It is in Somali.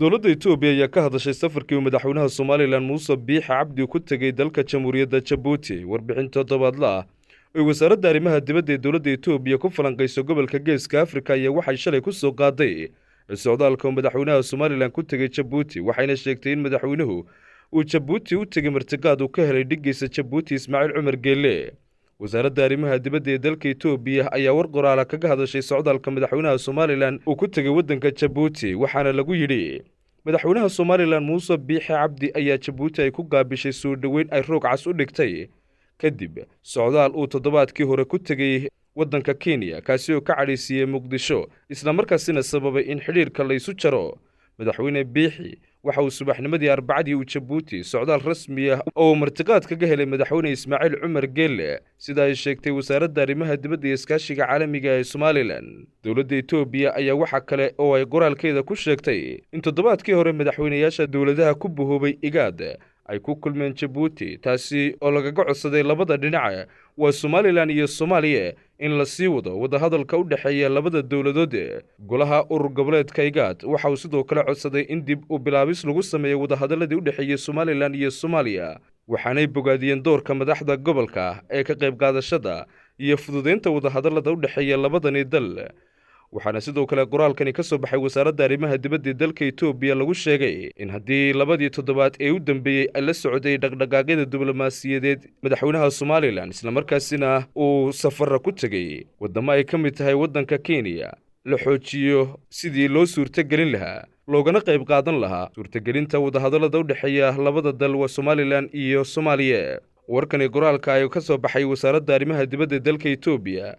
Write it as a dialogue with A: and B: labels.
A: dowladda Itoobiya ayaa ka hadashay safarkii uu madaxweynaha Soomaaliland Muuse Biixi Cabdi ku tagay dalka Jamhuuriyadda Djibouti. Warbixin toddobaadle ah oo wasaaradda arrimaha dibadda ee dowladda Itoobiya ku falanqayso gobolka Geeska Afrika ayaa waxay shalay ku soo qaaday socdaalka madaxweynaha Soomaaliland ku tagay Djibouti, waxayna sheegtay in madaxweynuhu uu Djibouti u tagay martiqaad uu ka helay dhiggiisa Djibouti Ismaaciil Cumar Geelle. wasaaradda arrimaha dibadda ee dalka Itoobiya ayaa war qoraal kaga hadashay socdaalka madaxweynaha Soomaaliland uu ku tagay waddanka Djibouti, waxaana lagu yidhi madaxweynaha Soomaaliland Muuse Biixi Cabdi ayaa Djibouti ay ku gaabishay soo dhaweyn ay roog cas u dhigtay kadib socdaal uu toddobaadkii hore ku tagay waddanka Kenya, kaasi oo ka cadhaysiiyey Muqdisho isla markaasina sababay in xidhiirka la isu jaro. madaxweyne Biixi waxa uu subaxnimadii Arbacadii u Djibouti socdaal rasmi ah oo martiqaad kaga helay madaxweyne Ismaaciil Cumar Geelle, sida ay sheegtay wasaaradda arrimaha dibadda ee iskaashiga caalamiga ee Soomaaliland. dowladda Itoobiya ayaa waxa kale oo ay qoraalkeeda ku sheegtay in toddobaadkii hore madaxweynayaasha dowladaha ku buhoobay IGAD ay ku kulmeen Djibouti, taasi oo lagaga codsaday labada dhinac waa Soomaaliland iyo Soomaaliya in la sii wado wadahadalka u dhexeeya labada dowladood. golaha urur goboleedka IGAD waxa uu sidoo kale codsaday in dib u bilaabis lagu sameeyo wadahadaladii u dhexeeyay Soomaaliland iyo Soomaaliya, waxaanay bogaadiyeen doorka madaxda gobolka ee ka qayb qaadashada iyo fududeynta wadahadalada u dhexeeya labadani dal. waxaana sidoo kale qoraalkani ka soo baxay wasaaradda arrimaha dibadda ee dalka Itoobiya lagu sheegay in haddii labadii toddobaad ee u dambeeyey ay la socday dhaqdhaqaaqyada diblomaasiyadeed madaxweynaha Soomaaliland isla markaasina uu safarra ku tegay waddamo ay ka mid tahay waddanka Kenya, la xoojiyo sidii loo suurtagelin lahaa loogana qayb qaadan lahaa suurtagelinta wadahadalada u dhexeeya labada dal waa Soomaaliland iyo Soomaaliya. warkani qoraalka ay ka soo baxay wasaaradda arrimaha dibadda ee dalka Itoobiya